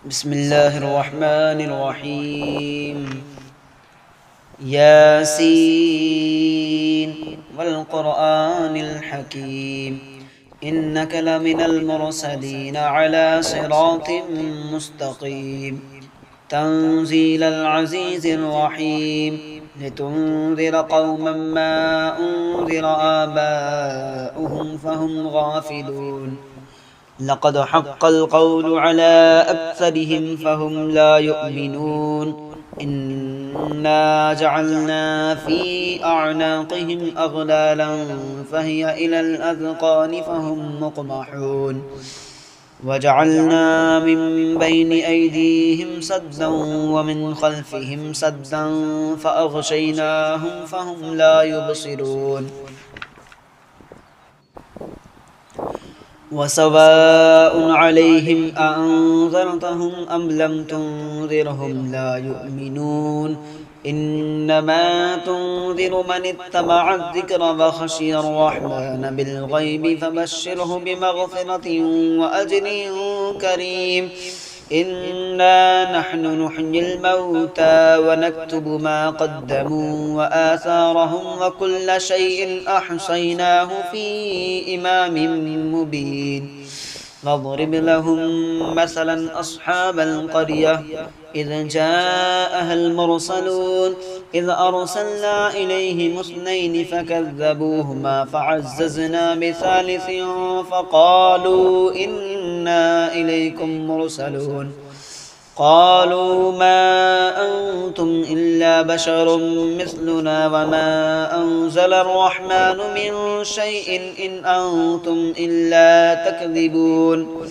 بسم الله الرحمن الرحيم ياسين والقرآن الحكيم إنك لمن المرسلين على صراط مستقيم تنزيل العزيز الرحيم لتنذر قوما ما أنذر آباؤهم فهم غافلون لقد حق القول على أكثرهم فهم لا يؤمنون إنا جعلنا في أعناقهم أغلالا فهي إلى الأذقان فهم مقمحون وجعلنا من بين أيديهم سدا ومن خلفهم سدا فأغشيناهم فهم لا يبصرون وسواء عليهم أأنذرتهم أم لم تنذرهم لا يؤمنون إنما تنذر من اتبع الذكر وخشي الرحمن بالغيب فبشره بمغفرة وأجر كريم إنا نحن نحيي الموتى ونكتب ما قدموا وآثارهم وكل شيء أحصيناه في إمام مبين واضرب لهم مثلا أصحاب القرية إذ جاءها المرسلون إذ أرسلنا إليهم اثنين فكذبوهما فعززنا بثالث فقالوا إنا إليكم مرسلون قالوا ما أنتم إلا بشر مثلنا وما أنزل الرحمن من شيء إن أنتم إلا تكذبون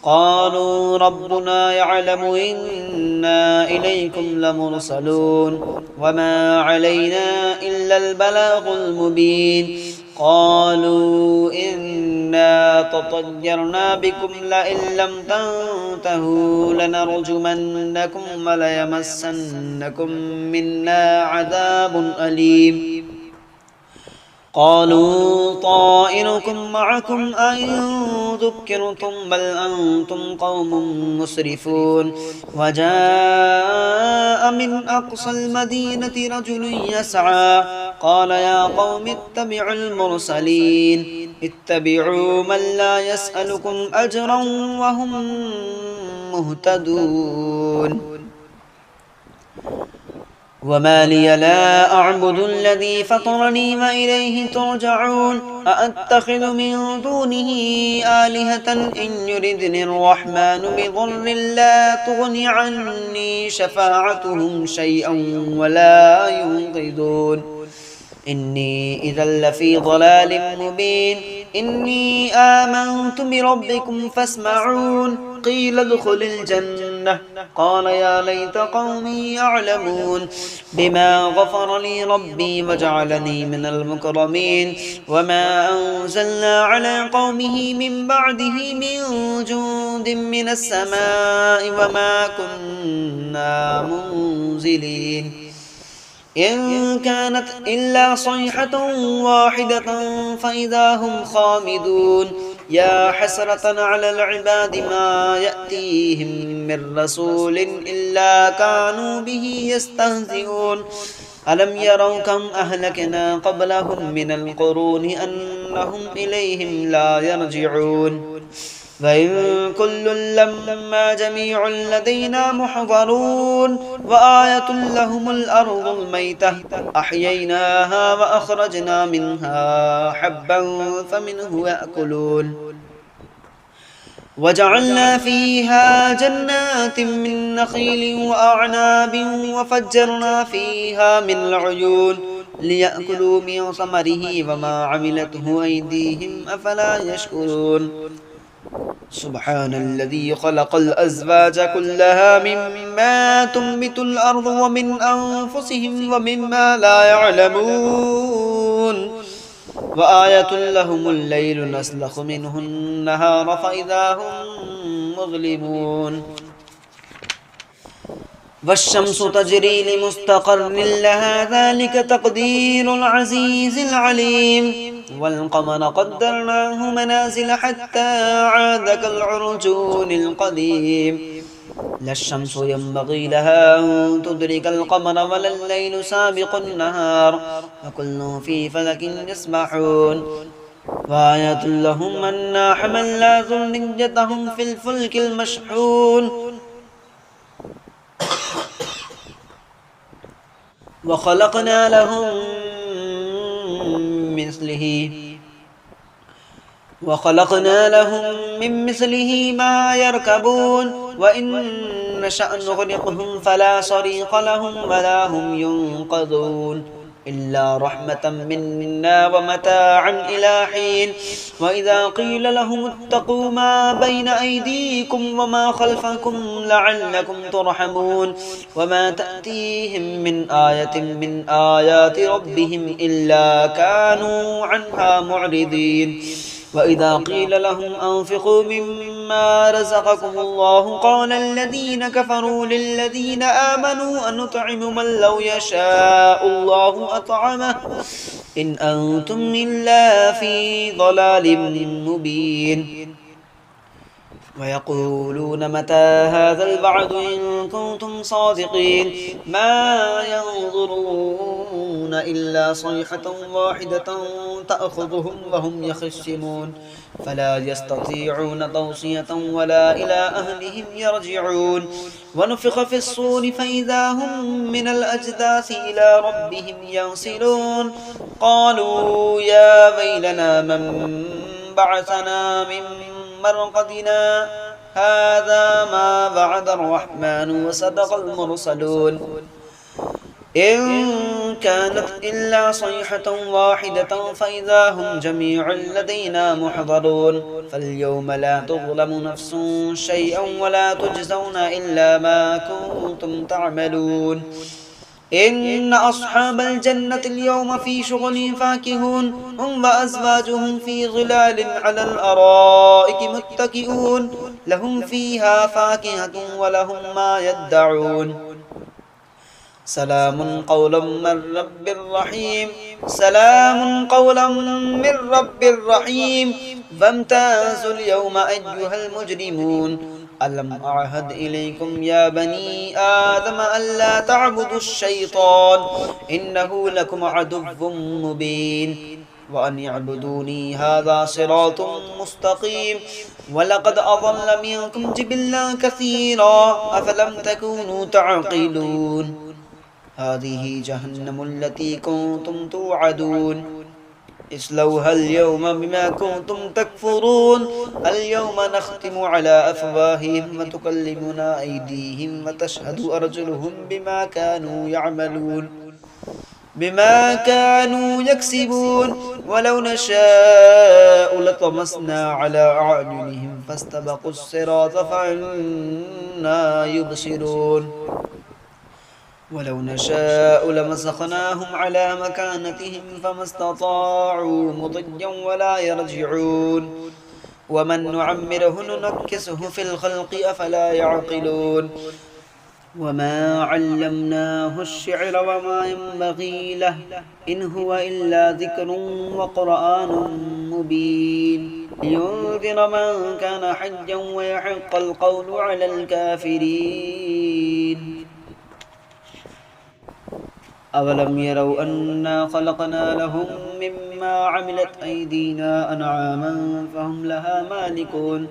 قالوا ربنا يعلم إنا إليكم لمرسلون وما علينا إلا البلاغ المبين قالوا إنا تطيرنا بكم لئن لم تنتهوا لنرجمنكم وليمسنكم منا عذاب أليم قالوا طائركم معكم أئن ذكرتم بل أنتم قوم مسرفون وجاء من أقصى المدينة رجل يسعى قال يا قوم اتبعوا المرسلين اتبعوا من لا يسألكم أجرا وهم مهتدون وما لي لا أعبد الذي فطرني وإليه ترجعون أأتخذ من دونه آلهة إن يردني الرحمن بضر لا تغن عني شفاعتهم شيئا ولا ينقذون إني إذا لفي ضلال مبين إني آمنت بربكم فاسمعون قيل ادخل الجنة قال يا ليت قومي يعلمون بما غفر لي ربي وجعلني من المكرمين وما أنزلنا على قومه من بعده من جند من السماء وما كنا منزلين إن كانت إلا صيحة واحدة فإذا هم خامدون يا حسرة على العباد ما يأتيهم من رسول إلا كانوا به يستهزئون ألم يروا كم أهلكنا قبلهم من القرون أنهم إليهم لا يرجعون وإن كل لما جميع لدينا محضرون وآية لهم الأرض الميتة أحييناها وأخرجنا منها حبا فمنه يأكلون وجعلنا فيها جنات من نخيل وأعناب وفجرنا فيها من العيون ليأكلوا من ثمره وما عملته أيديهم أفلا يشكرون سبحان الذي خلق الأزواج كلها مما تنبت الأرض ومن أنفسهم ومما لا يعلمون وآية لهم الليل نسلخ منه النهار فإذا هم مظلمون والشمس تجري لمستقر لها ذلك تقدير العزيز العليم والقمر قدرناه منازل حتى عاد كالعرجون القديم لا الشمس ينبغي لها أن تدرك القمر ولا الليل سابق النهار وكل في فلك يسبحون وآية لهم أنا حملنا ذريتهم في الفلك المشحون وخلقنا لهم من مثله ما يركبون وإن نشأ نغرقهم فلا صريخ لهم ولا هم ينقذون إلا رحمة منا ومتاعا إلى حين وإذا قيل لهم اتقوا ما بين أيديكم وما خلفكم لعلكم ترحمون وما تأتيهم من آية من آيات ربهم إلا كانوا عنها معرضين وإذا قيل لهم أنفقوا مما رزقكم الله قال الذين كفروا للذين آمنوا أنطعم من لو يشاء الله أطعمه إن أنتم إلا في ضلال مبين ويقولون متى هذا الوعد إن كنتم صادقين ما ينظرون إلا صيحة واحدة تأخذهم وهم يخصمون فلا يستطيعون توصية ولا إلى أهلهم يرجعون ونفخ في الصور فإذا هم من الأجداث إلى ربهم ينسلون قالوا يا ويلنا من بعثنا من مرقدنا هذا ما وعد الرحمن وصدق المرسلون إن كانت إلا صيحة واحدة فإذا هم جميع لدينا محضرون فاليوم لا تظلم نفس شيئا ولا تجزون إلا ما كنتم تعملون إن أصحاب الجنة اليوم في شغل فاكهون هم وأزواجهم في ظلال على الأرائك متكئون لهم فيها فاكهة ولهم ما يدعون سلام قولا من رب رحيم سلام قولا من رب رحيم فامتازوا اليوم أيها المجرمون ألم أعهد إليكم يا بني آدم ألا تعبدوا الشيطان إنه لكم عدو مبين وأن اعبدوني هذا صراط مستقيم ولقد أضل منكم جبلا كثيرا أفلم تكونوا تعقلون هذه جهنم التي كنتم توعدون اصلوها اليوم بما كنتم تكفرون اليوم نختم على أفواههم وتكلمنا أيديهم وتشهد أرجلهم بما كانوا يكسبون ولو نشاء لطمسنا على أعينهم فاستبقوا الصراط فأنا يبصرون ولو نشاء لمسخناهم على مكانتهم فما استطاعوا مضيا ولا يرجعون ومن نعمره ننكسه في الخلق أفلا يعقلون وما علمناه الشعر وما ينبغي له إن هو إلا ذكر وقرآن مبين لينذر من كان حيا ويحق القول على الكافرين أولم يروا أنا خلقنا لهم مما عملت أيدينا أنعاما فهم لها مالكون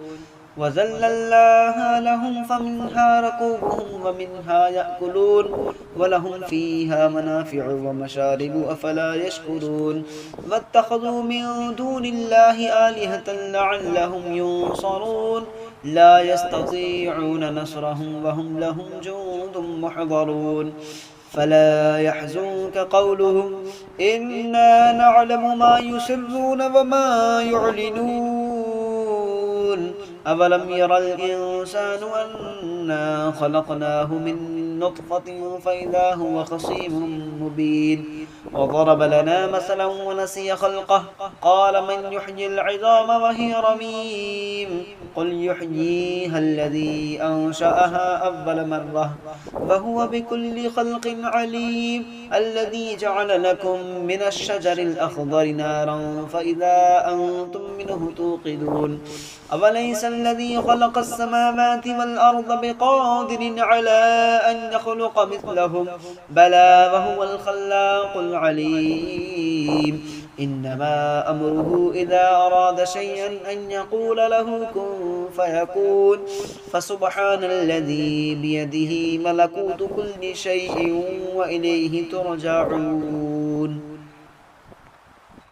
وذللناها لهم فمنها ركوبهم ومنها يأكلون ولهم فيها منافع ومشارب أفلا يشكرون واتخذوا من دون الله آلهة لعلهم ينصرون لا يستطيعون نصرهم وهم لهم جند محضرون فلا يحزنك قولهم إنا نعلم ما يسرون وما يعلنون أولم ير الإنسان أنا خلقناه من نطفة فإذا هو خصيم مبين وضرب لنا مثلا ونسي خلقه قال من يحيي العظام وهي رميم قل يحييها الذي أنشأها أول مرة وهو بكل خلق عليم الذي جعل لكم من الشجر الأخضر نارا فإذا أنتم منه توقدون أوليس الذي خلق السماوات والأرض بقادر على أن يخلق مثلهم بلى وهو الخلاق العليم إنما أمره إذا أراد شيئا أن يقول له كن فيكون فسبحان الذي بيده ملكوت كل شيء وإليه ترجعون